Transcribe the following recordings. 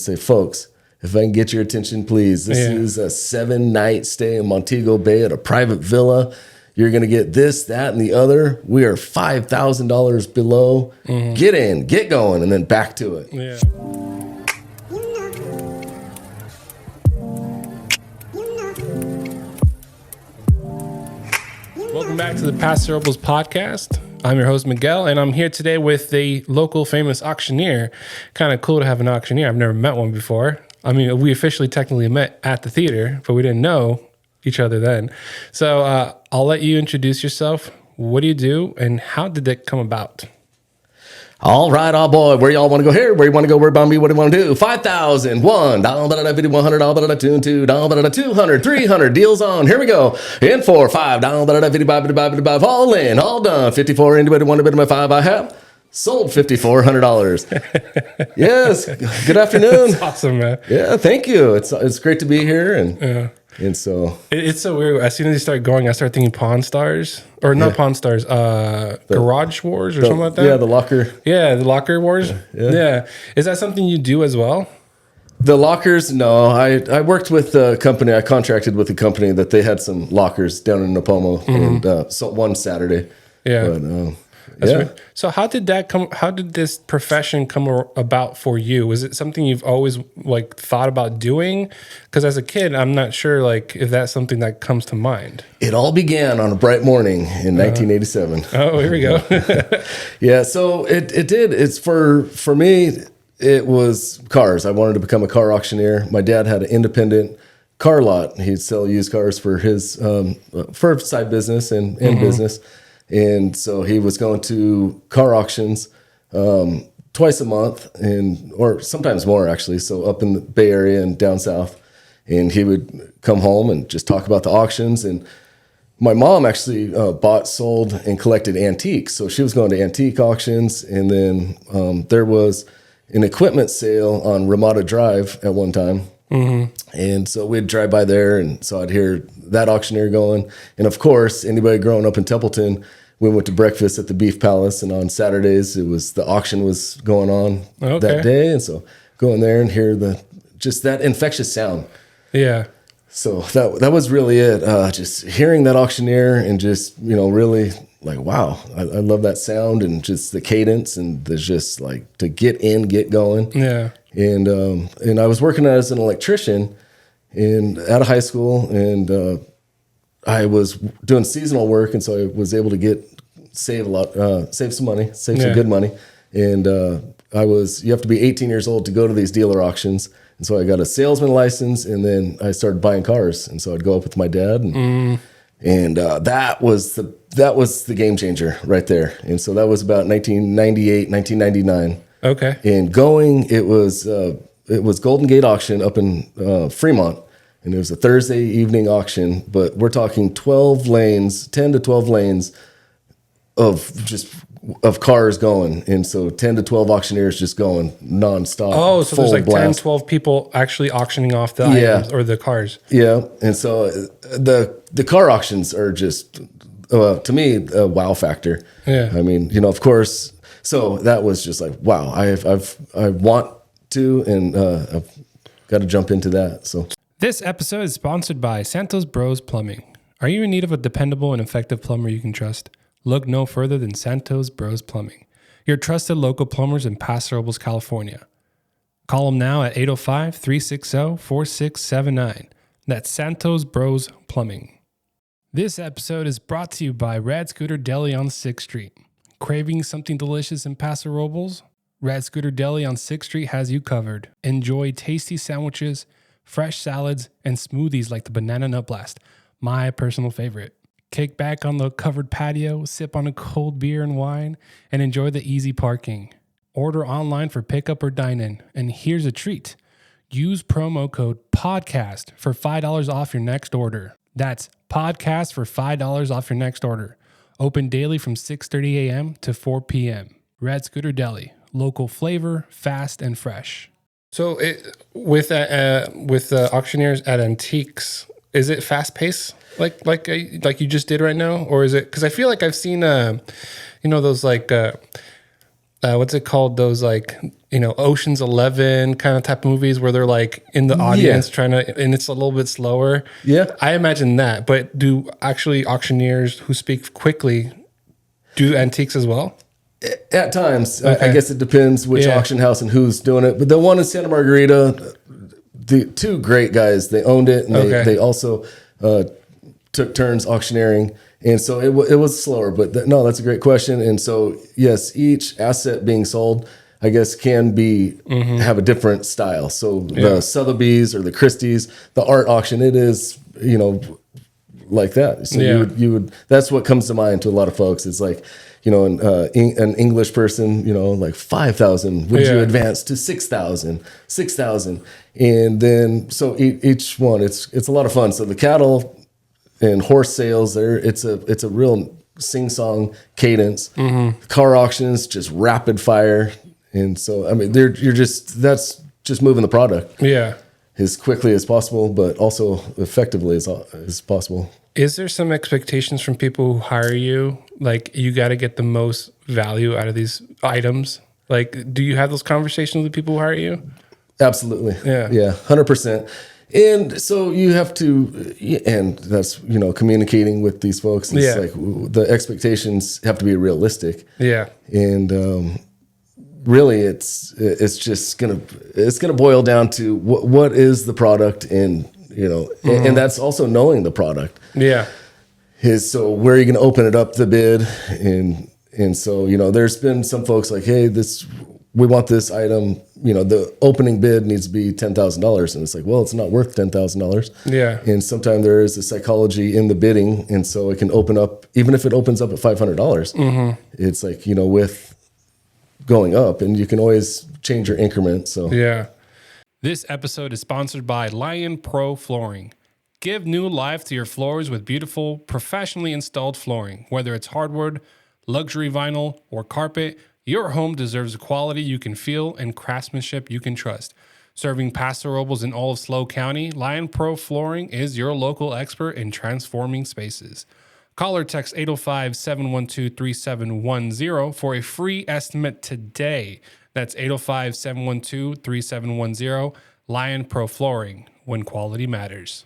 Say, folks, if I can get your attention, please. This is a 7-night stay in Montego Bay at a private villa. You're going to get this, that, and the other. We are $5,000 below. Get in, get going, and then back to it. Yeah. Welcome back to the Paso Robles podcast. I'm your host, Miguel, and I'm here today with the local famous auctioneer. Kind of cool to have an auctioneer. I've never met one before. I mean, we officially technically met at the theater, but we didn't know each other then. So I'll let you introduce yourself. What do you do, and how did that come about? All right, all boy. Where y'all want to go here? Where you want to go? Where about me? What do you want to do? 5,000, 1, $100, 100, 2, $200, 300. Deals on. Here we go. In 4, 5, $55, all in, all done. 54. Anybody want to bid my 5? I have sold $5,400. Yes. Good afternoon. That's awesome, man. Yeah, thank you. It's great to be here, and so it's so weird. As soon as you start going, I start thinking Pawn Stars, or not Pawn Stars, Garage Wars or something like that. Yeah, the locker. Yeah, the locker wars. Yeah. Is that something you do as well? The lockers, no. I worked with a company. I contracted with a company that they had some lockers down in Napomo, and so one Saturday. Yeah. But, Right. So how did that come? How did this profession come about for you? Was it something you've always like thought about doing? Because as a kid, I'm not sure like if that's something that comes to mind. It all began on a bright morning in 1987. Oh, here we go. Yeah, so it did. It's for me. It was cars. I wanted to become a car auctioneer. My dad had an independent car lot. He'd sell used cars for his for side business and business. And so he was going to car auctions twice a month, or sometimes more actually. So up in the Bay Area and down south, and he would come home and just talk about the auctions. And my mom actually bought, sold, and collected antiques. So she was going to antique auctions, and then there was an equipment sale on Ramada Drive at one time. And so we'd drive by there, and so I'd hear that auctioneer going. And of course, anybody growing up in Templeton, we went to breakfast at the Beef Palace, and on Saturdays the auction was going on that day, and so go in there and hear just that infectious sound. Yeah. So that was really it. Just hearing that auctioneer and just really like, wow, I love that sound and just the cadence and the just like to get in, get going. Yeah. And I was working as an electrician out of high school, and I was doing seasonal work, and so I was able to save some money, some good money. And you have to be 18 years old to go to these dealer auctions. And so I got a salesman license, and then I started buying cars. And so I'd go up with my dad, and that was the game changer right there. And so that was about 1998, 1999. Okay. And it was Golden Gate Auction up in Fremont. And it was a Thursday evening auction, but we're talking 12 lanes, 10 to 12 lanes of cars going. And so 10 to 12 auctioneers just going nonstop. Oh, so there's like blast. 10, 12 people actually auctioning off the items or the cars. Yeah. And so the car auctions are just, to me, a wow factor. Yeah. I mean, of course, so that was just like, wow, I want to, and I've got to jump into that. So. This episode is sponsored by Santos Bros Plumbing. Are you in need of a dependable and effective plumber you can trust? Look no further than Santos Bros Plumbing, your trusted local plumbers in Paso Robles, California. Call them now at 805-360-4679. That's Santos Bros Plumbing. This episode is brought to you by Rad Scooter Deli on 6th Street. Craving something delicious in Paso Robles? Rad Scooter Deli on 6th Street has you covered. Enjoy tasty sandwiches, fresh salads, and smoothies like the Banana Nut Blast, my personal favorite. Kick back on the covered patio, sip on a cold beer and wine, and enjoy the easy parking. Order online for pickup or dine-in. And here's a treat. Use promo code PODCAST for $5 off your next order. That's PODCAST for $5 off your next order. Open daily from 6:30 a.m. to 4 p.m. Rad Scooter Deli. Local flavor, fast and fresh. So with auctioneers at antiques, is it fast paced like you just did right now, or is it? Because I feel like I've seen those like what's it called? Those like Ocean's 11 kind of type of movies where they're like in the audience trying to, and it's a little bit slower. Yeah. I imagine that. But do actually auctioneers who speak quickly do antiques as well? At times. Okay. I guess it depends which auction house and who's doing it. But the one in Santa Margarita, the two great guys, they owned it, and they also took turns auctioneering. And so it was slower, but no, that's a great question. And so, yes, each asset being sold, I guess, can be have a different style. So the Sotheby's or the Christie's, the art auction, it is, like that. So you would that's what comes to mind to a lot of folks. It's like, an English person, like 5,000, would you advance to 6,000, 6,000? And then, so each one, it's a lot of fun. So the cattle and horse sales there, it's a real sing-song cadence. Car auctions, just rapid fire. And so, I mean, that's just moving the product as quickly as possible, but also effectively as possible. Is there some expectations from people who hire you? Like, you got to get the most value out of these items? Like, do you have those conversations with people who hire you? Absolutely. Yeah, 100%. And so you have to, and that's, communicating with these folks. It's like the expectations have to be realistic. Yeah. And really it's just gonna boil down to what is the product, and, and that's also knowing the product. Yeah. So where are you going to open it up the bid? And so, there's been some folks like, hey, we want this item, the opening bid needs to be $10,000. And it's like, well, it's not worth $10,000. Yeah. And sometimes there is a psychology in the bidding. And so it can open up, even if it opens up at $500, it's like, with going up, and you can always change your increment. So, yeah. This episode is sponsored by Lion Pro Flooring. Give new life to your floors with beautiful, professionally installed flooring. Whether it's hardwood, luxury vinyl, or carpet, your home deserves a quality you can feel and craftsmanship you can trust. Serving Paso Robles in all of SLO County, Lion Pro Flooring is your local expert in transforming spaces. Call or text 805-712-3710 for a free estimate today. That's 805-712-3710, Lion Pro Flooring, when quality matters.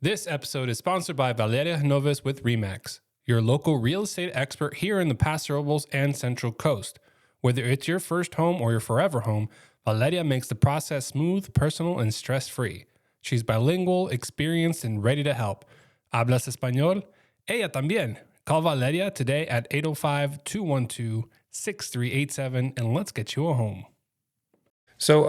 This episode is sponsored by Valeria Noves with RE/MAX, your local real estate expert here in the Paso Robles and Central Coast. Whether it's your first home or your forever home, Valeria makes the process smooth, personal, and stress-free. She's bilingual, experienced, and ready to help. ¿Hablas español? Ella también. Call Valeria today at 805-212-6387 and let's get you a home. So,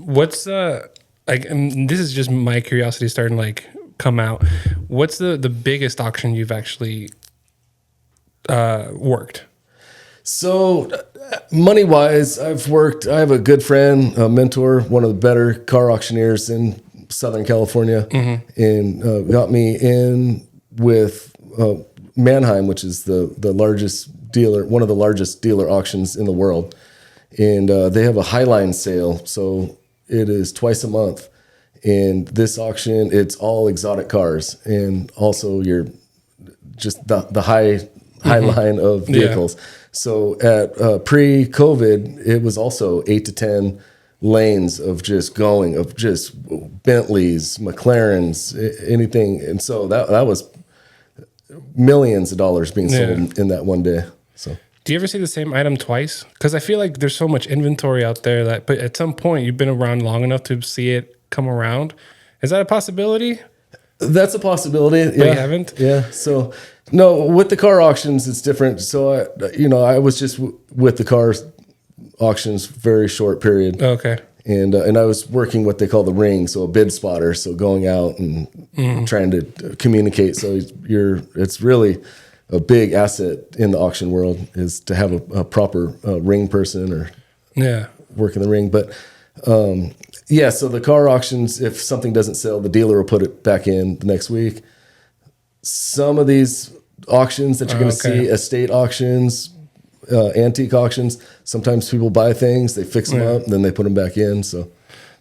what's and this is just my curiosity starting to come out. What's the biggest auction you've actually worked? So, money-wise, I have a good friend, a mentor, one of the better car auctioneers in Southern California, and got me in with Mannheim, which is the largest dealer, one of the largest dealer auctions in the world. And they have a Highline sale, so it is twice a month. And this auction, it's all exotic cars, and also just the high line of vehicles. Yeah. So at pre-COVID, it was also 8 to 10 lanes of just Bentleys, McLarens, anything. And so that was millions of dollars being sold in that one day. So, do you ever see the same item twice? Because I feel like there's so much inventory out there but at some point you've been around long enough to see it come around. Is that a possibility? That's a possibility. But you haven't? Yeah. So, no, with the car auctions, it's different. So, I was just with the car auctions very short period. Okay. And I was working what they call the ring, so a bid spotter. So going out and trying to communicate. So it's really a big asset in the auction world is to have a proper ring person or work in the ring. But so the car auctions, if something doesn't sell, the dealer will put it back in the next week. Some of these auctions that you're going to see, estate auctions, antique auctions, sometimes people buy things, they fix them up, and then they put them back in. So,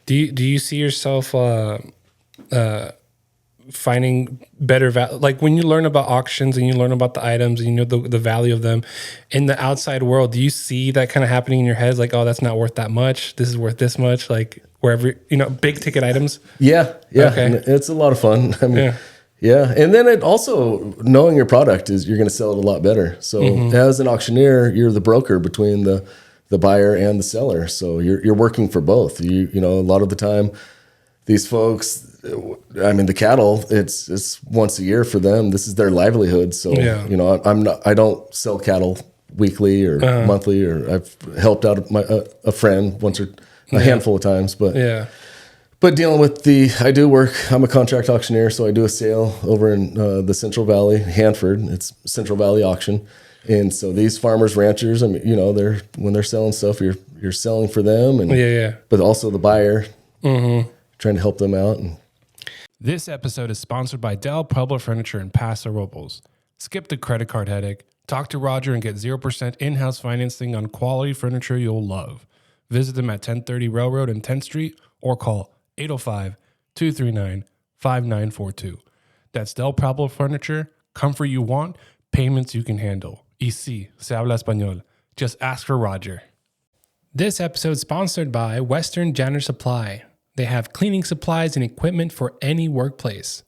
do you see yourself finding better value. Like when you learn about auctions and you learn about the items and you know the value of them in the outside world, do you see that kind of happening in your head? Like, oh, that's not worth that much. This is worth this much. Like wherever, big ticket items. Yeah. Okay. And it's a lot of fun. I mean, Yeah. yeah. And then it also, knowing your product is you're going to sell it a lot better. So as an auctioneer, you're the broker between the buyer and the seller. So you're working for both. You know, a lot of the time, these folks, I mean, the cattle, it's once a year for them. This is their livelihood. So, I don't sell cattle weekly or monthly, or I've helped out a friend once or a handful of times, but dealing with I'm a contract auctioneer. So I do a sale over in the Central Valley, Hanford. It's Central Valley Auction. And so these farmers, ranchers, I mean, when they're selling stuff, you're selling for them, and but also the buyer, trying to help them out. This episode is sponsored by Del Pueblo Furniture in Paso Robles. Skip the credit card headache. Talk to Roger and get 0% in-house financing on quality furniture you'll love. Visit them at 1030 Railroad and 10th Street, or call 805-239-5942. That's Del Pueblo Furniture. Comfort you want, payments you can handle. Y sí, se habla español. Just ask for Roger. This episode is sponsored by Western Janitor Supply. They have cleaning supplies and equipment for any workplace.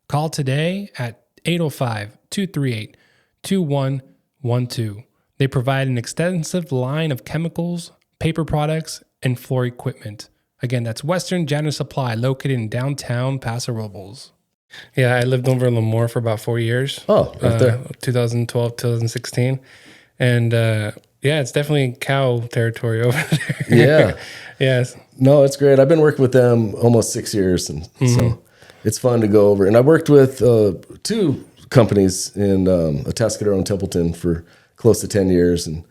Call today at 805-238-2112. They provide an extensive line of chemicals, paper products, and floor equipment. Again, that's Western Janitor Supply, located in downtown Paso Robles. Yeah, I lived over in Lemoore for about 4 years. Oh, right there. 2012, 2016. And it's definitely cow territory over there. Yeah. Yes. No, it's great. I've been working with them almost 6 years, and so it's fun to go over. And I worked with two companies in Atascadero and Templeton for close to 10 years, and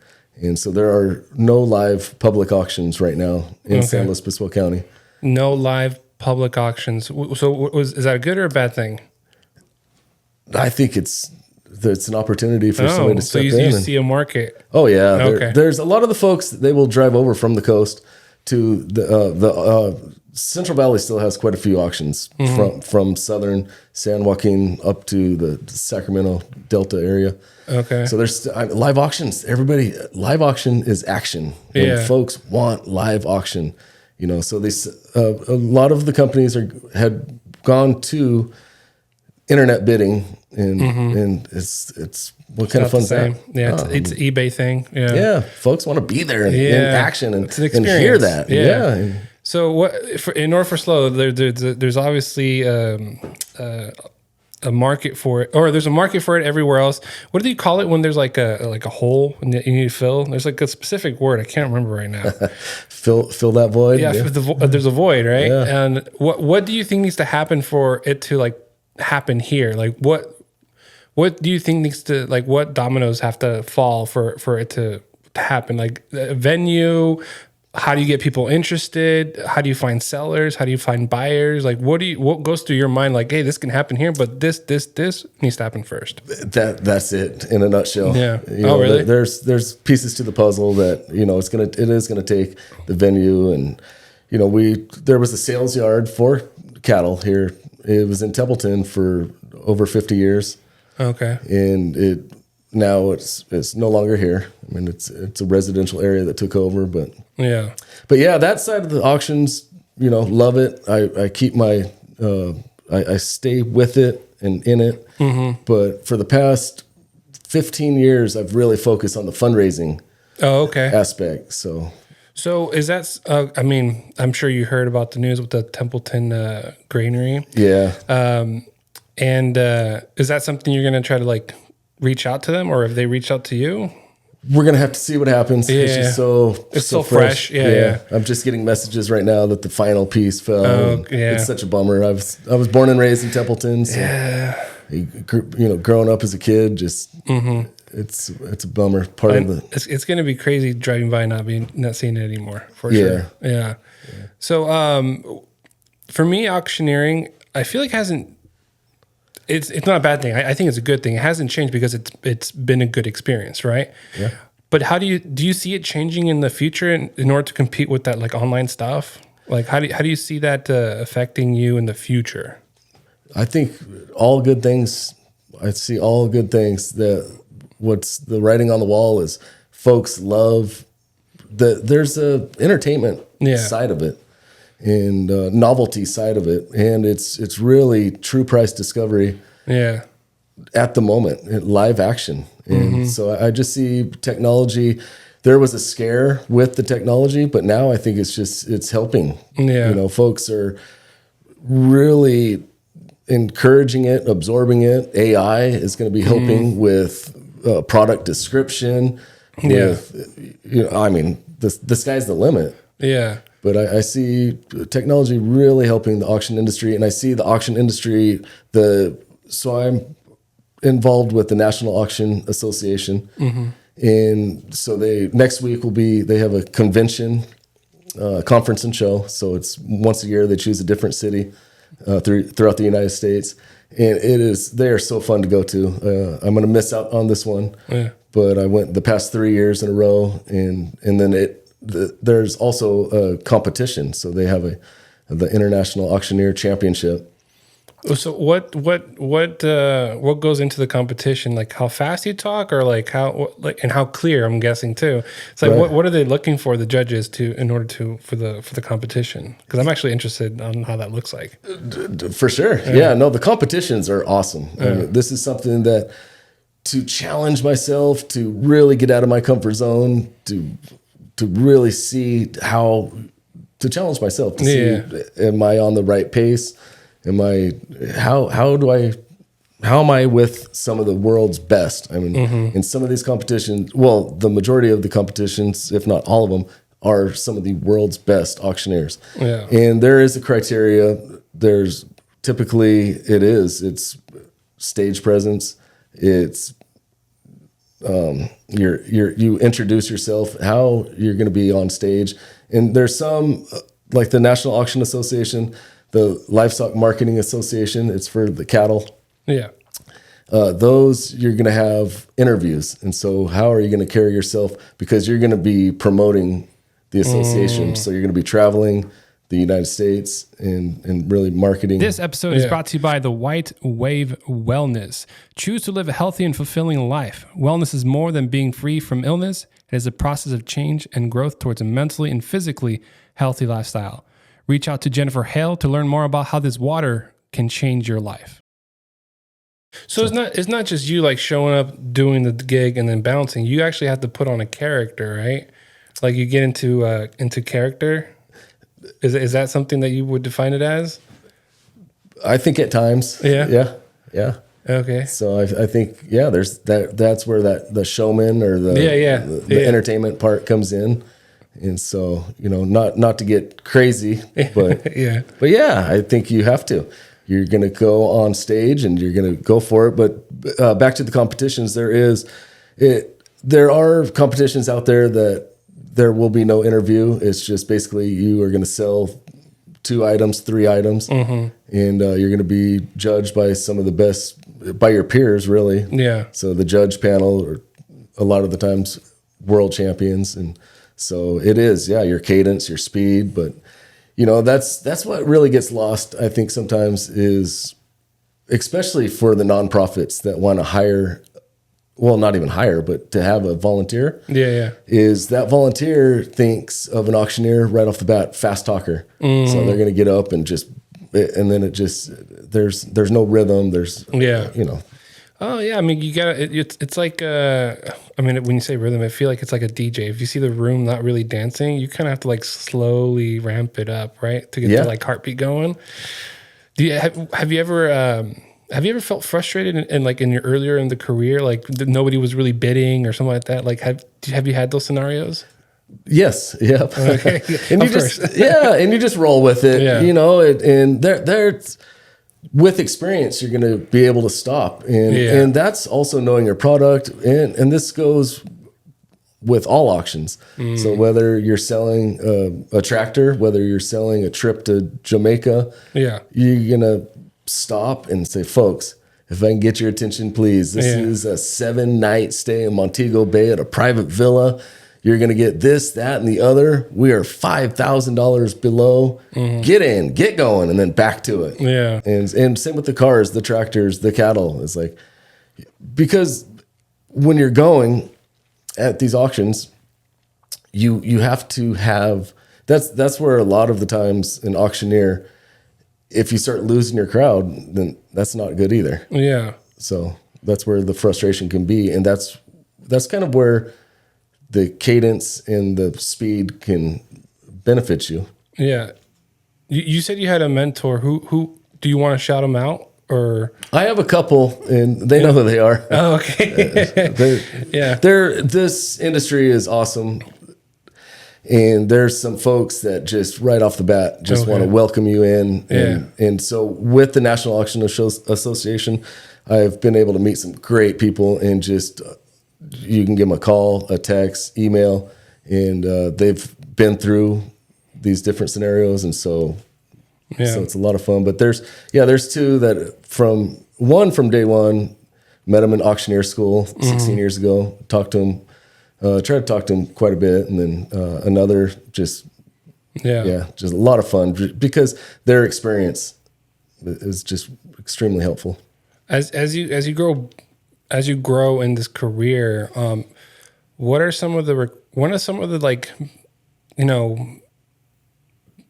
so there are no live public auctions right now in San Luis Obispo County. No live public auctions. So is that a good or a bad thing? I think it's an opportunity for somebody to step in. So you see a market. Oh yeah. Okay. There's a lot of the folks, they will drive over from the coast to the Central Valley. Still has quite a few auctions from southern San Joaquin up to the Sacramento Delta area. Okay. So there's live auctions. Live auction is action. And folks want live auction. So these a lot of the companies had gone to internet bidding, and it's what kind of fun is that? Yeah, it's an eBay thing. Yeah, folks want to be there in action and hear that. Yeah. So in order for SLO, there's obviously a market for it, or there's a market for it everywhere else. What do you call it when there's like a hole and you need to fill? There's like a specific word. I can't remember right now. Fill that void. Yeah. There's a void, right? Yeah. And what do you think needs to happen for it to like happen here? Like what do you think needs to, like, what dominoes have to fall for it to happen? Like a venue. How do you get people interested? How do you find sellers? How do you find buyers? Like, what goes through your mind? Like, hey, this can happen here, but this needs to happen first. That's it in a nutshell. Yeah. Really? There's pieces to the puzzle that it is gonna take the venue, and there was a sales yard for cattle here. It was in Templeton for over 50 years. Okay. And now it's no longer here. I mean, it's a residential area that took over, but that side of the auctions, love it. I keep my I stay with it and in it. But for the past 15 years, I've really focused on the fundraising aspect. So is that? I mean, I'm sure you heard about the news with the Templeton granary. Yeah. And is that something you're going to try to like reach out to them, or have they reached out to you? We're gonna have to see what happens. Yeah. It's just so fresh. Yeah. I'm just getting messages right now that the final piece fell. It's such a bummer. I was born and raised in Templeton. So growing up as a kid, just it's a bummer. It's gonna be crazy driving by and not seeing it anymore for sure. Yeah. So for me, auctioneering, I feel like it's not a bad thing. I think it's a good thing. It hasn't changed because it's been a good experience, right? Yeah. But how do you see it changing in the future in order to compete with that like online stuff? Like how do you see that affecting you in the future? I think all good things. I see all good things. What's the writing on the wall is folks love there's a entertainment side of it and novelty side of it, and it's really true price discovery. Yeah. At the moment, live action, and so I just see technology. There was a scare with the technology, but now I think it's helping. Yeah. Folks are really encouraging it, absorbing it. AI is going to be helping with product description. I mean, the sky's the limit. Yeah. But I see technology really helping the auction industry, and I see the auction industry. So I'm involved with the National Auction Association, and so next week they have a convention, conference and show. So it's once a year they choose a different city throughout the United States, and they are so fun to go to. I'm going to miss out on this one, but I went the past 3 years in a row, and then there's also a competition. So they have the International Auctioneer Championship. So what goes into the competition? Like how fast you talk, or like and how clear? I'm guessing too. It's like what are they looking for, the judges, for the competition? Because I'm actually interested on how that looks like. For sure, yeah. No, the competitions are awesome. I mean, this is something that to challenge myself, to really get out of my comfort zone, to really see how to challenge myself to see am I on the right pace. How am I with some of the world's best? I mean, in some of these competitions, the majority of the competitions, if not all of them, are some of the world's best auctioneers. Yeah. And there is a criteria. It's stage presence. It's you introduce yourself, how you're going to be on stage. And there's some, like the National Auction Association, the Livestock Marketing Association, it's for the cattle. Yeah. Those, you're going to have interviews. And so how are you going to carry yourself? Because you're going to be promoting the association. So you're going to be traveling the United States and really marketing. This episode is brought to you by the White Wave Wellness. Choose to live a healthy and fulfilling life. Wellness is more than being free from illness. It is a process of change and growth towards a mentally and physically healthy lifestyle. Reach out to Jennifer Hale to learn more about how this water can change your life. So it's not just you like showing up, doing the gig, and then bouncing. You actually have to put on a character, right? Like you get into character. Is that something that you would define it as? I think at times. Yeah. Okay. So I think there's that's where the showman or the entertainment part comes in. And so, not to get crazy, but but I think you have to. You're going to go on stage and you're going to go for it. But back to the competitions, there are competitions out there that there will be no interview. It's just basically you are going to sell 2 items, 3 items, and you're going to be judged by some of the best, by your peers, really. Yeah. So the judge panel are a lot of the times world champions, and so it is, your cadence, your speed, but that's what really gets lost, I think, sometimes is, especially for the nonprofits that want to hire, not even hire, but to have a volunteer. Is that volunteer thinks of an auctioneer right off the bat, fast talker. So they're going to get up and and then there's no rhythm. Oh yeah, I mean you got it's like when you say rhythm, I feel like it's like a DJ. If you see the room not really dancing, you kind of have to like slowly ramp it up, right, to get the like heartbeat going. Have you ever felt frustrated in your earlier in the career, like nobody was really bidding or something like that? Like have you had those scenarios? Yes. Yep. Okay. And you just roll with it. And there's with experience, you're going to be able to stop. And that's also knowing your product. And this goes with all auctions. So whether you're selling a tractor, whether you're selling a trip to Jamaica, you're going to stop and say, folks, if I can get your attention, please. This is a 7-night stay in Montego Bay at a private villa. You're going to get this, that, and the other. We are $5,000 below. Get in, get going, and then back to it. Yeah. And same with the cars, the tractors, the cattle. It's like, because when you're going at these auctions, you have to have, that's where a lot of the times an auctioneer, if you start losing your crowd, then that's not good either. Yeah. So that's where the frustration can be. And that's kind of where the cadence and the speed can benefit you. Yeah. You said you had a mentor. Who do you want to shout them out? Or I have a couple, and they know who they are. oh, okay. Yeah. This industry is awesome. And there's some folks that just right off the bat just want to welcome you in. And so with the National Auction Association, I've been able to meet some great people, and just you can give them a call, a text, email, and they've been through these different scenarios. And so it's a lot of fun. But there's two that from day one, met them in auctioneer school 16 years ago, talked to them. Try to talk to him quite a bit, and then another just a lot of fun because their experience is just extremely helpful. As you grow in this career, what are some of the like, you know,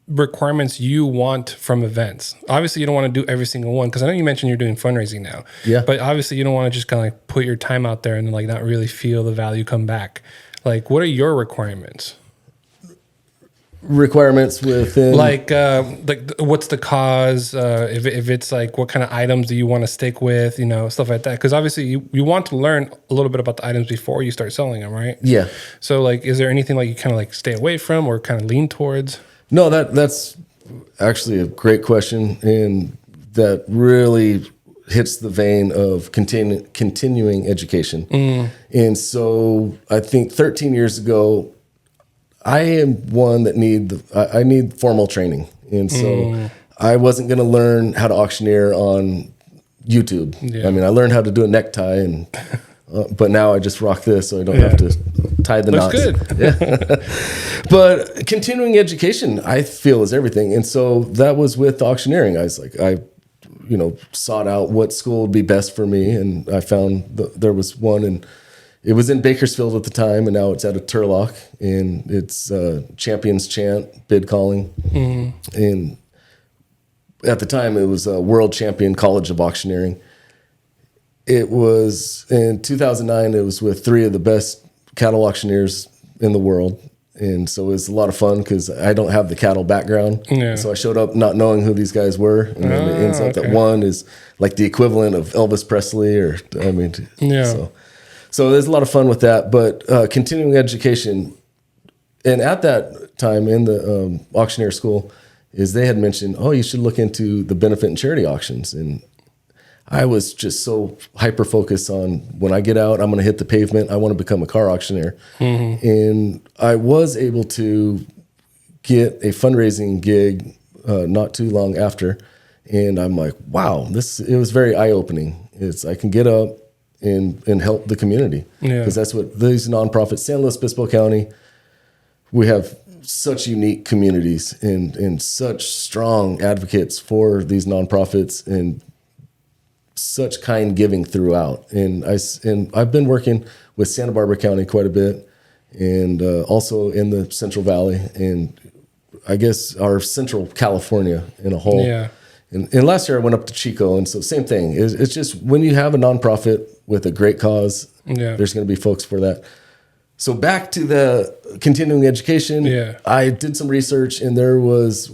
requirements you want from events? Obviously, you don't want to do every single one, because I know you mentioned you're doing fundraising now. Yeah. But obviously, you don't want to just kind of like put your time out there and like not really feel the value come back. Like, what are your requirements? Requirements within like what's the cause? If it's like, what kind of items do you want to stick with? You know, stuff like that. Because obviously, you want to learn a little bit about the items before you start selling them, right? Yeah. So, like, is there anything like you kind of like stay away from or kind of lean towards? No, that's actually a great question, and that really hits the vein of continuing education. And so I think 13 years ago, I am one that I need formal training. And so I wasn't going to learn how to auctioneer on YouTube. Yeah. I mean, I learned how to do a necktie, and but now I just rock this, so I don't have to tie the knots. Good. Yeah. But continuing education, I feel, is everything. And so that was with auctioneering. I was like, I sought out what school would be best for me, and I found there was one, and it was in Bakersfield at the time, and now it's at a Turlock, and it's Champions Chant bid calling. And at the time, it was a World Champion College of Auctioneering. It was in 2009. It was with three of the best cattle auctioneers in the world. And so it was a lot of fun because I don't have the cattle background. Yeah. So I showed up not knowing who these guys were. And then it ends up that one is like the equivalent of Elvis Presley, So there's a lot of fun with that. But continuing education, and at that time in the auctioneer school, is they had mentioned, you should look into the benefit and charity auctions. And I was just so hyper focused on, when I get out, I'm going to hit the pavement. I want to become a car auctioneer. And I was able to get a fundraising gig not too long after. And I'm like, wow, it was very eye opening. I can get up and help the community, because that's what these nonprofits, San Luis Obispo County, we have such unique communities and such strong advocates for these nonprofits, and such kind giving throughout. And I've been working with Santa Barbara County quite a bit, and also in the Central Valley, and I guess our Central California in a whole. Yeah. And last year I went up to Chico, and so same thing. It's just when you have a nonprofit with a great cause, there's going to be folks for that. So back to the continuing education, I did some research, and there was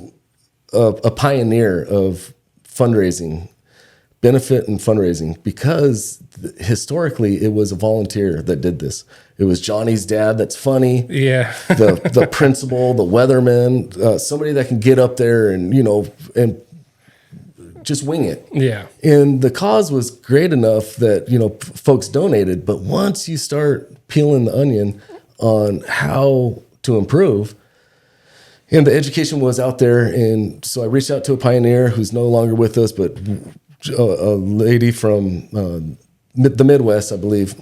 a pioneer of fundraising, benefit and fundraising, because historically it was a volunteer that did this. It was Johnny's dad that's funny. Yeah. the principal, the weatherman, somebody that can get up there and just wing it. Yeah. And the cause was great enough that, folks donated. But once you start peeling the onion on how to improve, and the education was out there. And so I reached out to a pioneer who's no longer with us, but a lady from the Midwest, I believe.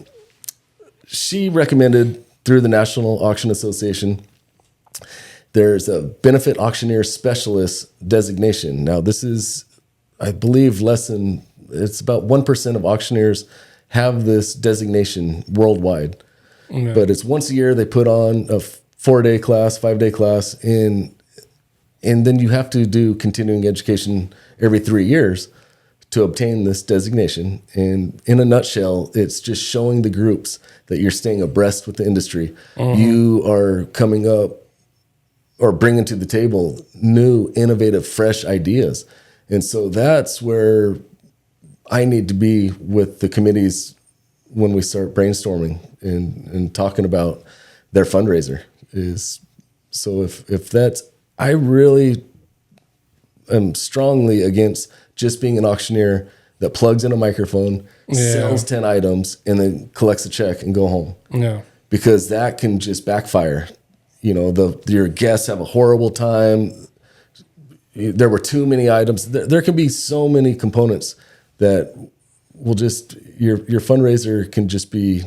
She recommended through the National Auction Association, there's a benefit auctioneer specialist designation. Now, this is, I believe, it's about 1% of auctioneers have this designation worldwide. Yeah. But it's once a year they put on a 4-day class, 5-day class, and then you have to do continuing education every 3 years to obtain this designation. And in a nutshell, it's just showing the groups that you're staying abreast with the industry. You are coming up or bringing to the table new, innovative, fresh ideas. And so that's where I need to be with the committees when we start brainstorming and talking about their fundraiser. So if that's, I really am strongly against just being an auctioneer that plugs in a microphone, sells 10 items, and then collects a check and go home. Yeah. Because that can just backfire. You know, your guests have a horrible time. There were too many items. There can be so many components that will just, your fundraiser can just be,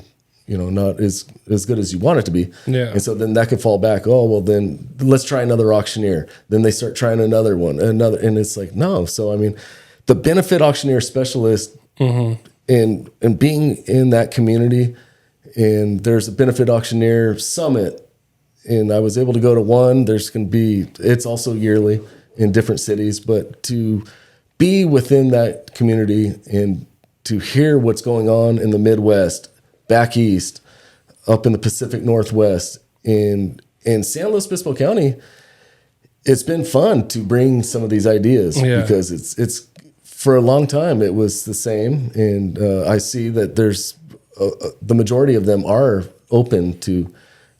you know, not as good as you want it to be. Yeah. And so then that could fall back. Oh, well, then let's try another auctioneer. Then they start trying another one, and it's like, no. So, I mean, the benefit auctioneer specialist and being in that community, and there's a benefit auctioneer summit, and I was able to go to one. There's going to be, it's also yearly in different cities, but to be within that community and to hear what's going on in the Midwest, back east, up in the Pacific Northwest, in San Luis Obispo County, it's been fun to bring some of these ideas because it's for a long time it was the same, and I see that there's the majority of them are open to,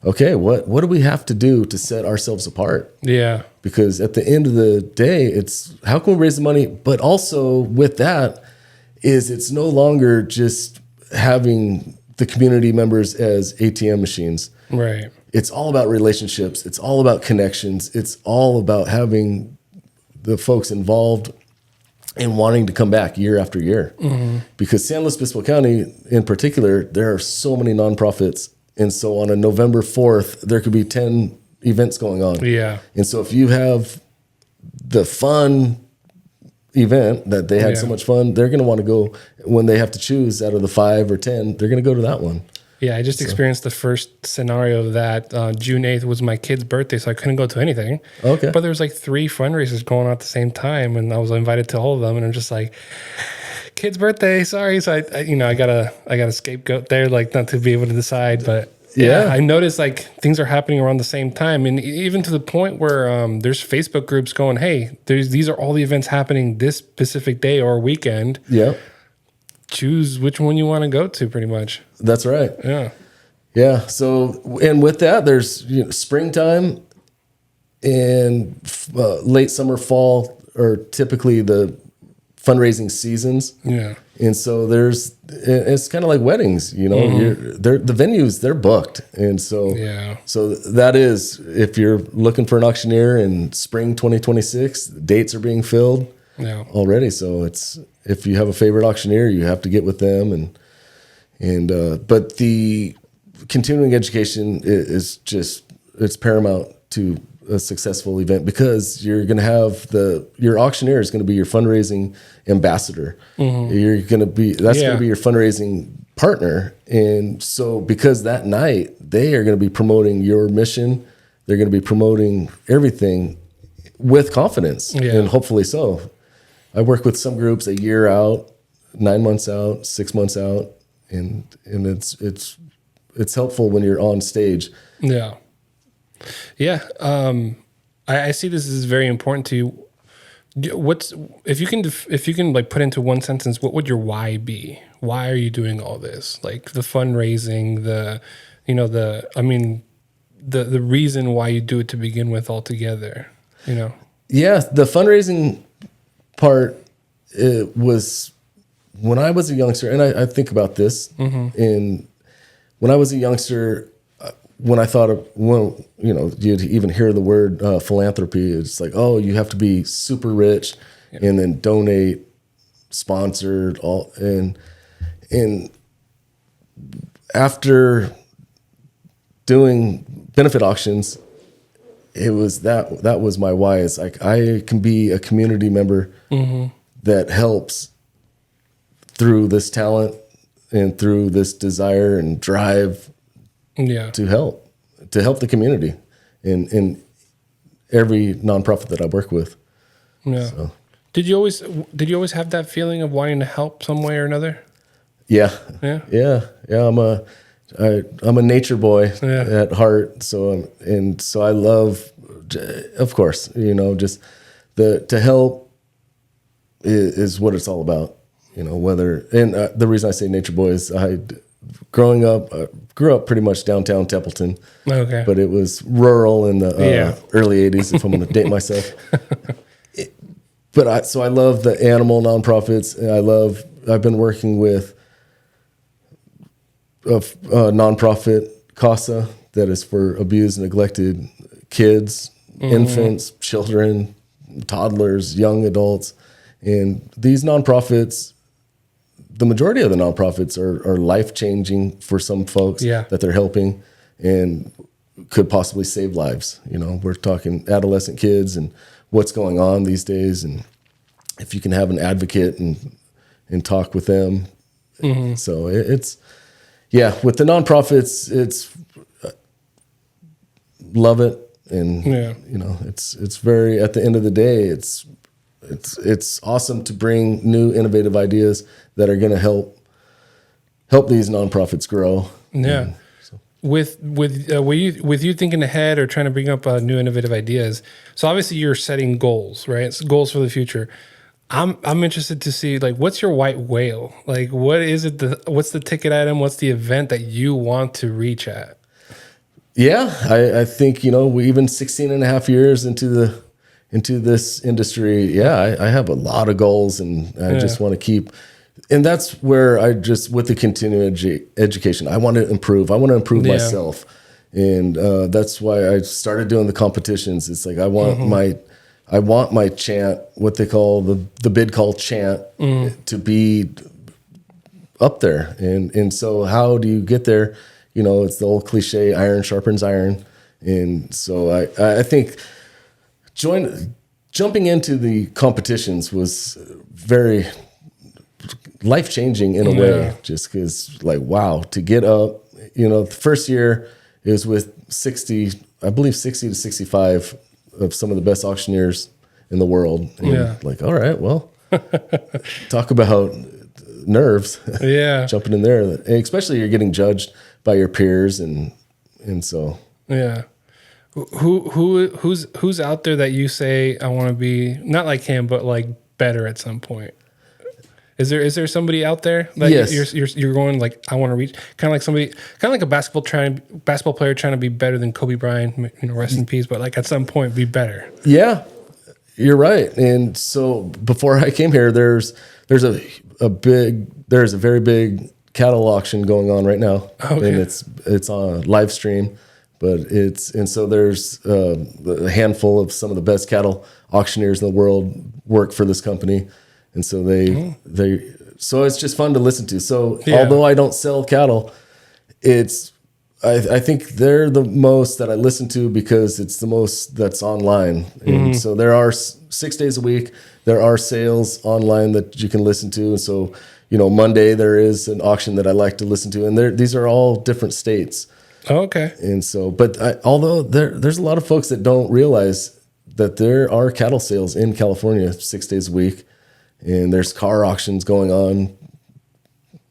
okay, what do we have to do to set ourselves apart? Yeah. Because at the end of the day, it's how can we raise the money? But also with that is it's no longer just having the community members as ATM machines. Right. It's all about relationships. It's all about connections. It's all about having the folks involved and wanting to come back year after year. Because San Luis Obispo County in particular, there are so many nonprofits. And so on a November 4th, there could be 10 events going on. Yeah. And so if you have the fun event that they had so much fun, they're going to want to go when they have to choose out of the 5 or 10, they're going to go to that one. Yeah, I just experienced the first scenario of that. June 8th was my kid's birthday, so I couldn't go to anything. Okay. But there was like 3 fundraisers going on at the same time, and I was invited to all of them, and I'm just like, kid's birthday, sorry. So I got a scapegoat there, like not to be able to decide. But yeah, I noticed like things are happening around the same time, and even to the point where there's Facebook groups going, hey, these are all the events happening this specific day or weekend. Yeah. Choose which one you want to go to, pretty much. That's right. Yeah. Yeah. So, and with that, there's springtime and late summer, fall are typically the fundraising seasons. Yeah. And so it's kind of like weddings, the venues, they're booked. And so, so that is, if you're looking for an auctioneer in spring 2026, dates are being filled already. So if you have a favorite auctioneer, you have to get with them but the continuing education is it's paramount to a successful event, because you're going to have your auctioneer is going to be your fundraising ambassador. You're going to be, going to be your fundraising partner. And so because that night they are going to be promoting your mission, they're going to be promoting everything with confidence and hopefully so. I work with some groups a year out, 9 months out, 6 months out. And it's helpful when you're on stage. Yeah. Yeah. I see this is very important to you. If you can like put into one sentence, what would your why be? Why are you doing all this? Like the fundraising, the reason why you do it to begin with altogether, Yeah. The fundraising part, it was when I was a youngster, and I think about this, and when I was a youngster, when I thought of, you'd even hear the word philanthropy, it's like, oh, you have to be super rich and then donate, sponsored, and after doing benefit auctions, it was that was my why. It's like I can be a community member that helps through this talent and through this desire and drive to help the community in every nonprofit that I work with. Yeah. So. Did you always have that feeling of wanting to help some way or another? Yeah. I'm a nature boy at heart. So I love, of course, just to help is what it's all about. The reason I say nature boy is grew up pretty much downtown Templeton. Okay. But it was rural in the early 80s, if I'm going to date myself. So I love the animal nonprofits. And I've been working with a nonprofit, CASA, that is for abused and neglected kids, infants, children, toddlers, young adults. And these nonprofits, the majority of the nonprofits are life-changing for some folks that they're helping and could possibly save lives. We're talking adolescent kids and what's going on these days. And if you can have an advocate and talk with them. So with the nonprofits, it's love it. And, it's very, at the end of the day, it's awesome to bring new innovative ideas that are going to help these nonprofits grow. Yeah. With you thinking ahead or trying to bring up new innovative ideas. So obviously you're setting goals, right? It's goals for the future. I'm interested to see, like, what's your white whale? Like, what is it? What's the ticket item? What's the event that you want to reach at? Yeah, I think, we even 16 and a half years into this industry. I have a lot of goals, and I just want to keep. And that's where with the continuing education, I want to improve. I want to improve myself. And that's why I started doing the competitions. It's like, I want my chant, what they call the bid call chant, to be up there. And so how do you get there? It's the old cliche, iron sharpens iron. And so I think jumping into the competitions was very life-changing in a way, just because, like, wow, to get up, the first year it was with 60 to 65 of some of the best auctioneers in the world. And like, all right, well, talk about nerves. Jumping in there, and especially you're getting judged by your peers, and so who's out there that you say, I want to be not like him, but like better at some point? Is there somebody out there that you're going, like, I want to reach, kind of like a basketball player trying to be better than Kobe Bryant, rest in peace, but like at some point be better? Yeah, you're right. And so before I came here, there's a very big cattle auction going on right now, and it's on a live stream, but so there's a handful of some of the best cattle auctioneers in the world work for this company. And so so it's just fun to listen to. So although I don't sell cattle, I think they're the most that I listen to because it's the most that's online. And so there are 6 days a week, there are sales online that you can listen to. And so, Monday there is an auction that I like to listen to, and these are all different states. Okay. And so, although there's a lot of folks that don't realize that there are cattle sales in California 6 days a week. And there's car auctions going on,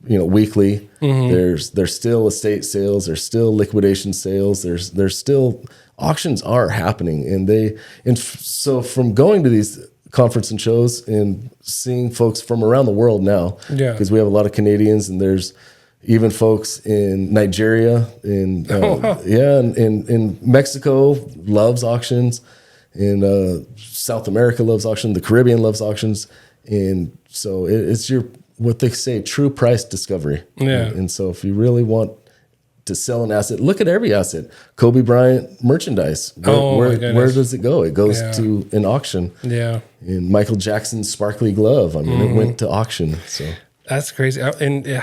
weekly. There's still estate sales. There's still liquidation sales. There's still auctions are happening. And so from going to these conference and shows and seeing folks from around the world now, because we have a lot of Canadians, and there's even folks in Nigeria, and Mexico loves auctions, and South America loves auctions. The Caribbean loves auctions. And so it's what they say, true price discovery. And so if you really want to sell an asset, look at every asset. Kobe Bryant merchandise. Where does it go? It goes to an auction. And Michael Jackson's sparkly glove, it went to auction. So that's crazy. I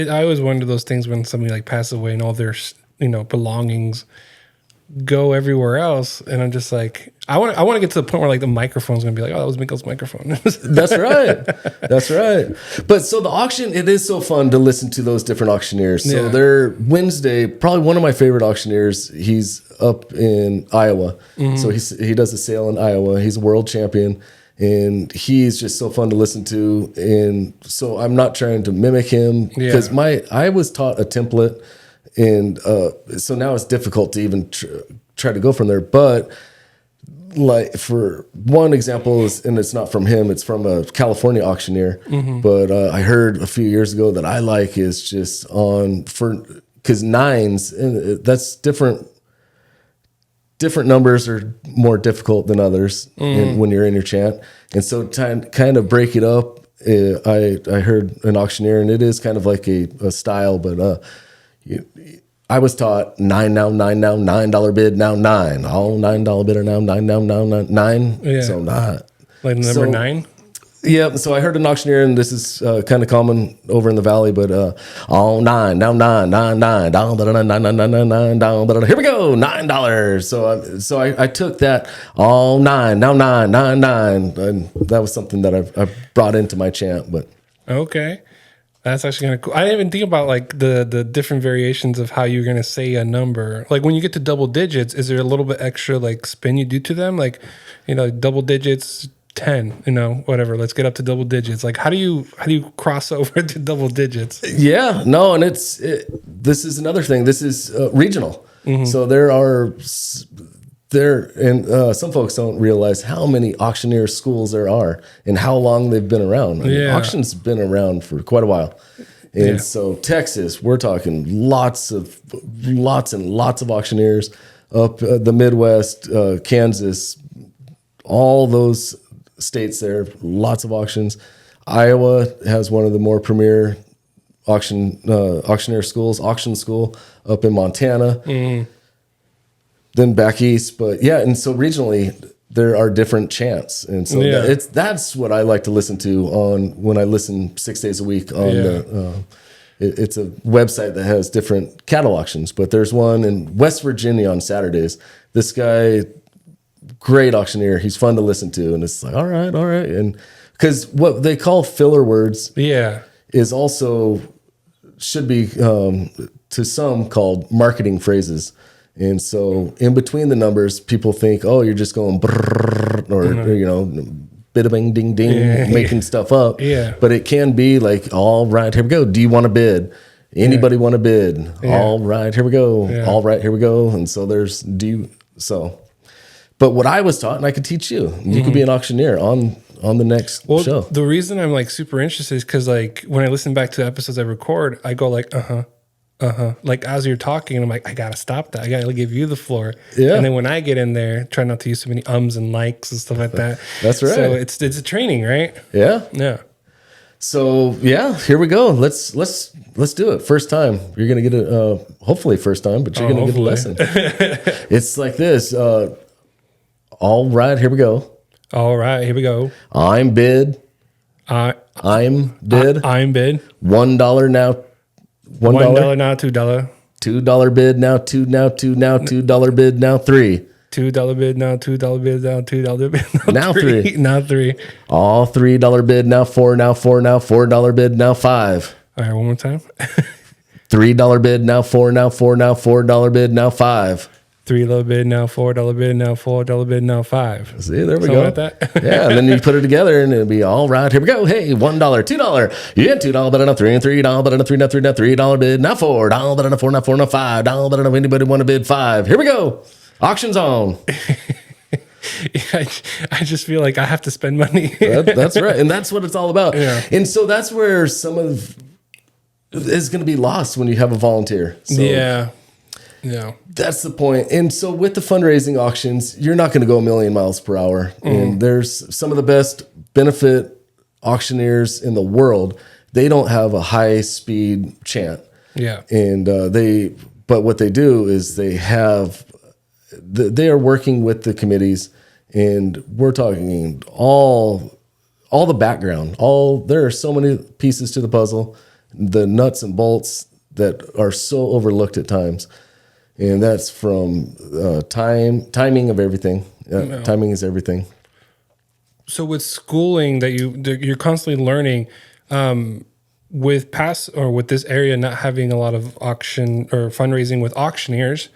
always wonder those things when somebody like passes away and all their belongings go everywhere else. And I'm just like, I want to get to the point where like the microphone's going to be like, oh, that was Mikkel's microphone. That's right. That's right. But so the auction, it is so fun to listen to those different auctioneers. So Yeah. they're Wednesday, probably one of my favorite auctioneers. He's up in Iowa. So he does a sale in Iowa. He's a world champion. And he's just so fun to listen to. And so I'm not trying to mimic him because I was taught a template. And so now it's difficult to even try to go from there. But like for one example is, and it's not from him, it's from a California auctioneer. But I heard a few years ago that I like is just because nines, and that's different numbers are more difficult than others when you're in your chant. And so to kind of break it up, I heard an auctioneer, and it is kind of like a style, but I was taught $9 now, $9 bid now, 9. All $9 bid are now, 9 now, 9. Yeah. So not. Like number 9? Yeah, so I heard an auctioneer, and this is kind of common over in the valley, but all 9, now 9, down, down, here we go, $9. So I took that, all 9, now 9, and that was something that I brought into my chant. But Okay. That's actually kind of cool. I didn't even think about like the different variations of how you're going to say a number. Like when you get to double digits, is there a little bit extra like spin you do to them? Like, double digits, 10, whatever. Let's get up to double digits. Like how do you cross over to double digits? yeah, no, and this is another thing. This is regional. So some folks don't realize how many auctioneer schools there are and how long they've been around. Auctions been around for quite a while. And so Texas, we're talking lots and lots of auctioneers up the Midwest, Kansas, all those states there, lots of auctions. Iowa has one of the more premier auctioneer schools, auction school up in Montana. Then back east, but and so regionally there are different chants, and so that's what I like to listen to when I listen 6 days a week on it's a website that has different cattle auctions, but there's one in West Virginia on Saturdays. This guy, great auctioneer, he's fun to listen to, and it's like all right, and because what they call filler words, is also should be to some called marketing phrases. And so in between the numbers, people think, oh, you're just going brrr, or bida bing ding ding, making stuff up. But it can be like, all right, here we go. Do you want to bid? Anybody want to bid? All right, here we go. All right, here we go. And so but what I was taught, and I could teach you, you could be an auctioneer on the next show. The reason I'm like super interested is because like when I listen back to the episodes I record, I go like, like as you're talking, I'm like, I gotta stop that. I gotta give you the floor. And then when I get in there, try not to use so many ums and likes and stuff like that. That's right. So it's a training, right? Yeah. So here we go. Let's do it. First time. You're gonna get it. Hopefully first time, but you're gonna get a lesson. It's like this. All right, here we go. All right, here we go. I'm bid. I'm bid. I'm bid. $1 now. $1 now, $2. $2 bid now, $2 now, $2 bid now, $3. $2 bid now, $2 bid now, $2 bid now, $3. Now $3. All $3 bid now, $4 now, $4 bid now, $5. All right, one more time. $3 bid now, $4 bid now, $5. $3 bid now, $4 bid now, $4 bid now, $5. See, there we Something go. like that. And then you put it together, and it'll be all right. Here we go. Hey, $1, $2. Yeah, $2 bid now, $3, $3 bid now, $3 bid now, $4 bid now, $4 now, $5 bid now. Anybody want to bid $5? Here we go. Auction's on. I just feel like I have to spend money. That's right, and that's what it's all about. And so that's where some of is going to be lost when you have a volunteer. So Yeah. That's the point. And so with the fundraising auctions, you're not going to go a million miles per hour. And there's some of the best benefit auctioneers in the world. They don't have a high speed chant. And but what they do is they are working with the committees, and we're talking all the background, there are so many pieces to the puzzle, the nuts and bolts that are so overlooked at times. And that's from timing of everything. Timing is everything. So with schooling that you're constantly learning, with with this area not having a lot of auction or fundraising with auctioneers,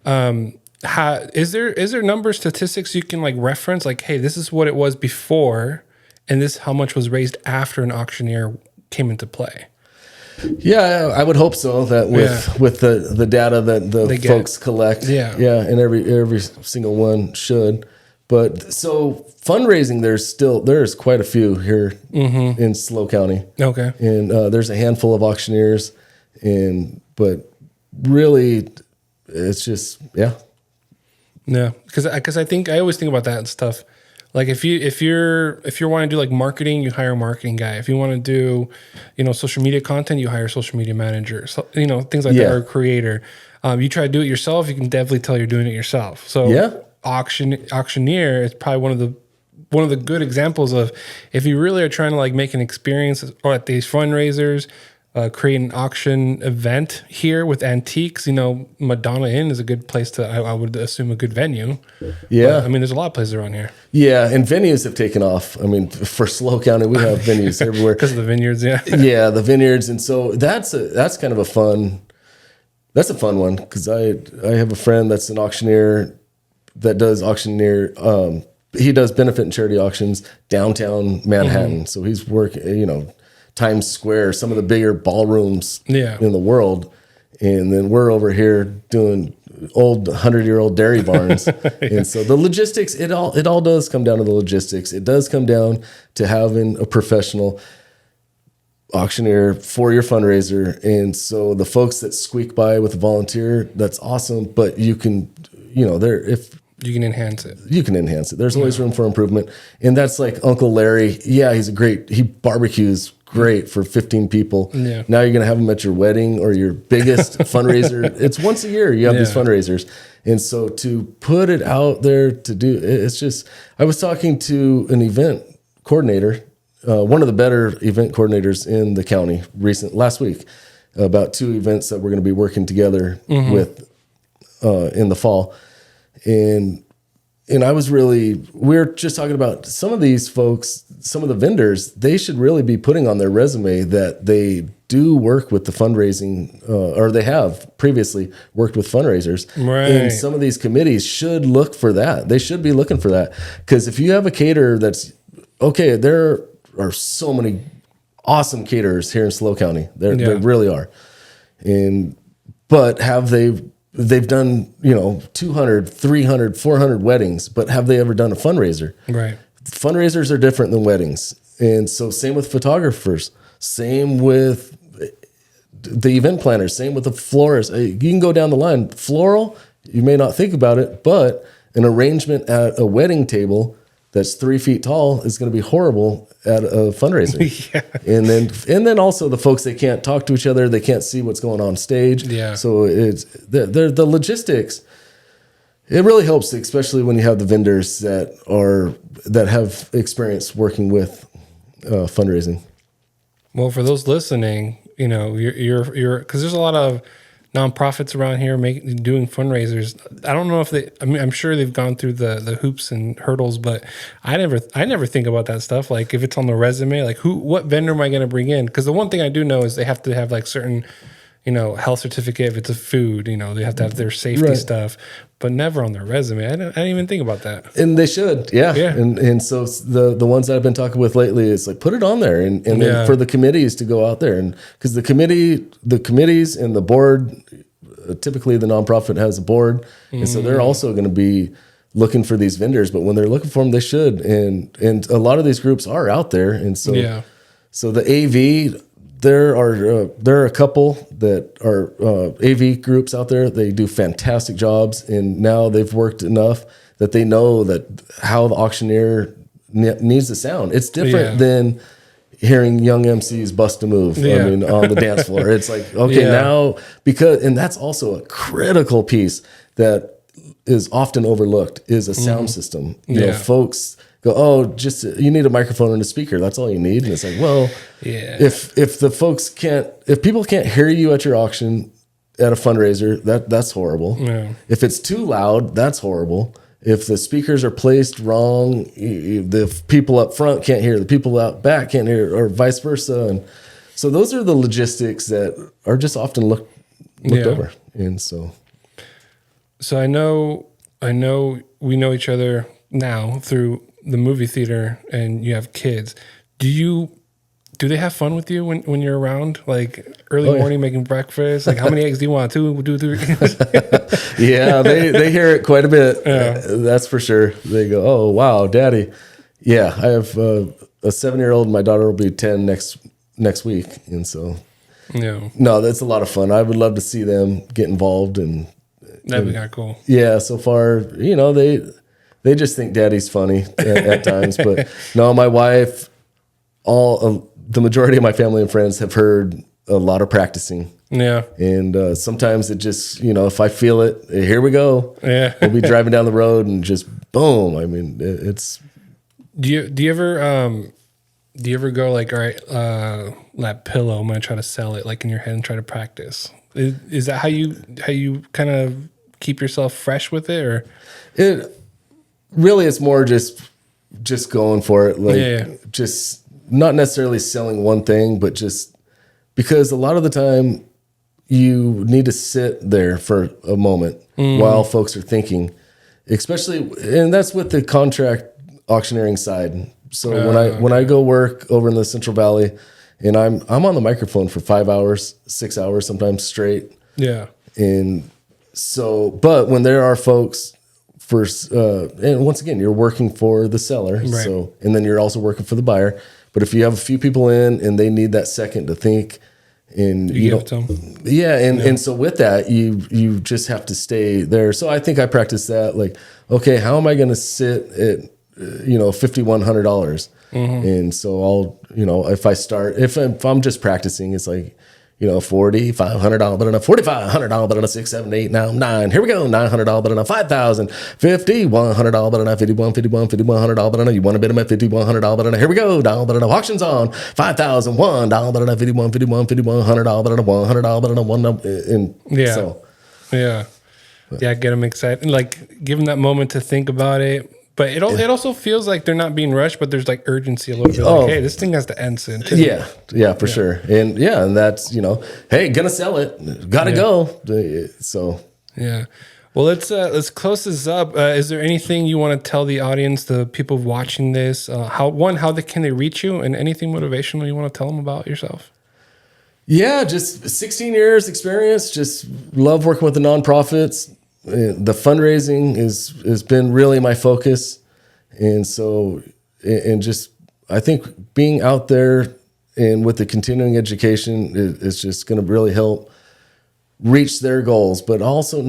is there number statistics you can like reference, like, hey, this is what it was before, and this how much was raised after an auctioneer came into play? Yeah, I would hope so. That with the data that the folks collect, and every single one should. But so fundraising, there's quite a few here in SLO County. Okay, and there's a handful of auctioneers, but really, it's just yeah. Because I always think about that and stuff. Like if you're wanting to do like marketing, you hire a marketing guy. If you want to do, social media content, you hire a social media manager. So, things like that, or a creator. You try to do it yourself, you can definitely tell you're doing it yourself. So auctioneer is probably one of the good examples of if you really are trying to like make an experience or at these fundraisers, create an auction event here with antiques. Madonna Inn is a good place to, I would assume, a good venue. Yeah. But, there's a lot of places around here. Yeah, and venues have taken off. For SLO County, we have venues everywhere. Because of the vineyards, yeah. Yeah, the vineyards. And so that's kind of a fun one, because I have a friend that's an auctioneer that does auctioneer. He does benefit and charity auctions downtown Manhattan. So he's working, Times Square, some of the bigger ballrooms in the world. And then we're over here doing old 100-year-old dairy barns. And so the logistics, it all does come down to the logistics. It does come down to having a professional auctioneer for your fundraiser. And so the folks that squeak by with a volunteer, that's awesome. But you can, you can enhance it. You can enhance it. There's always room for improvement. And that's like Uncle Larry. Yeah, he barbecues great for 15 people. Yeah. Now you're going to have him at your wedding or your biggest fundraiser. It's once a year you have these fundraisers. And so to put it out there to do, it's just, I was talking to an event coordinator, one of the better event coordinators in the county last week, about 2 events that we're going to be working together with in the fall. And we're just talking about some of these folks, some of the vendors, they should really be putting on their resume that they do work with the fundraising, or they have previously worked with fundraisers. Right. And some of these committees should look for that. They should be looking for that. Because if you have a caterer there are so many awesome caterers here in SLO County. There really are. But they've done, 200, 300, 400 weddings, but have they ever done a fundraiser? Right. Fundraisers are different than weddings. And so same with photographers, same with the event planners, same with the florists. You can go down the line. Floral, you may not think about it, but an arrangement at a wedding table that's 3 feet tall is going to be horrible at a fundraiser. And then also the folks, they can't talk to each other. They can't see what's going on stage. Yeah. So it's the logistics. It really helps, especially when you have the vendors that have experience working with fundraising. Well, for those listening, you're because there's a lot of nonprofits around here doing fundraisers. I don't know if I'm sure they've gone through the hoops and hurdles, but I never think about that stuff. Like if it's on the resume, like what vendor am I going to bring in? Because the one thing I do know is they have to have like certain, health certificate. If it's a food, they have to have their safety stuff, but never on their resume. I didn't even think about that. And they should, yeah. And so the ones that I've been talking with lately, it's like put it on there, and then for the committees to go out there, and because the committees and the board, typically the nonprofit has a board, and so they're also going to be looking for these vendors. But when they're looking for them, they should, and a lot of these groups are out there, and so so the AV. There are a couple that are AV groups out there. They do fantastic jobs, and now they've worked enough that they know that how the auctioneer needs to sound. It's different than hearing young MCs bust a move. On the dance floor. It's like now and that's also a critical piece that is often overlooked is a sound system. Folks go, just you need a microphone and a speaker. That's all you need. And it's like, if the folks if people can't hear you at your auction at a fundraiser, that's horrible. Yeah. If it's too loud, that's horrible. If the speakers are placed wrong, the people up front can't hear, the people out back can't hear, or vice versa. And so those are the logistics that are just often looked over. And so I know we know each other now through the movie theater, and you have kids. Do they have fun with you when you're around? Like early morning making breakfast? Like how many eggs do you want? 2, 3? Yeah, they hear it quite a bit. Yeah. That's for sure. They go, "Oh, wow, Daddy." Yeah, I have a 7-year-old. My daughter will be 10 next week. And so, no, that's a lot of fun. I would love to see them get involved. That'd be kind of cool. Yeah, so far, they just think Daddy's funny at times. But no, my wife, the majority of my family and friends have heard a lot of practicing. Yeah. And sometimes it just, if I feel it, here we go. Yeah. We'll be driving down the road and just boom. I mean, it's. Do you ever go like, all right, that pillow, I'm going to try to sell it like in your head and try to practice? Is that how you kind of keep yourself fresh with it, or? It really, it's more just going for it. Like just not necessarily selling one thing, but just because a lot of the time you need to sit there for a moment while folks are thinking, especially, and that's with the contract auctioneering side. So when I go work over in the Central Valley, and I'm on the microphone for 5 hours, 6 hours, sometimes straight. Yeah. And so, but when there are folks and once again, you're working for the seller. Right. So, and then you're also working for the buyer. But if you have a few people in and they need that second to think, and you give them. Yeah. And so with that, you just have to stay there. So I think I practice that, like, okay, how am I going to sit at, $5,100? And so I'll, if I'm just practicing, it's like, $4,500, but in a $4,500, but in a 6, 7, 8, 9. Here we go, $900, but in a 5,000, $5,100, but in a $5,100, but in a you want to bid them at $5,100, but in a here we go, but in a auctions on $5,001, but in a $5,100, but in a $100, but in a one and so get them excited and like give them that moment to think about it. But it also feels like they're not being rushed, but there's like urgency a little bit. Like, hey, this thing has to end soon. Too. Yeah, for sure. And and that's, hey, gonna sell it, gotta go. So yeah. Well, let's close this up. Is there anything you want to tell the audience, the people watching this, how can they reach you, and anything motivational you want to tell them about yourself? Yeah, just 16 years experience. Just love working with the nonprofits. The fundraising has been really my focus. And so, and just, I think being out there and with the continuing education is just going to really help reach their goals, but also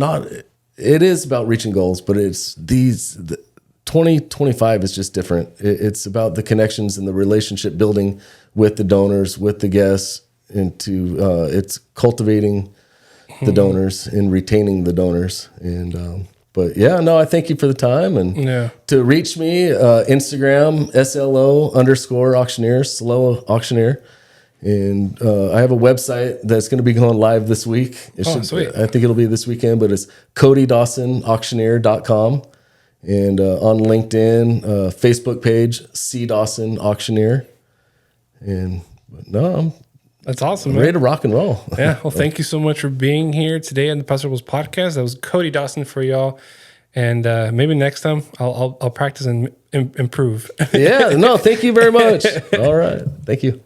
it is about reaching goals, but it's 2025 is just different. It's about the connections and the relationship building with the donors, with the guests, and it's cultivating the donors and retaining the donors. And, but I thank you for the time. And to reach me, Instagram, SLO_Auctioneer, SLO Auctioneer. And I have a website that's going to be going live this week. Sweet. I think it'll be this weekend, but it's CodyDawsonAuctioneer.com. And on LinkedIn, Facebook page, C Dawson Auctioneer. And that's awesome. Ready to rock and roll. Yeah. Well, thank you so much for being here today on the Paso Robles podcast. That was Cody Dawson for y'all. And maybe next time I'll practice and improve. Yeah. No, thank you very much. All right. Thank you.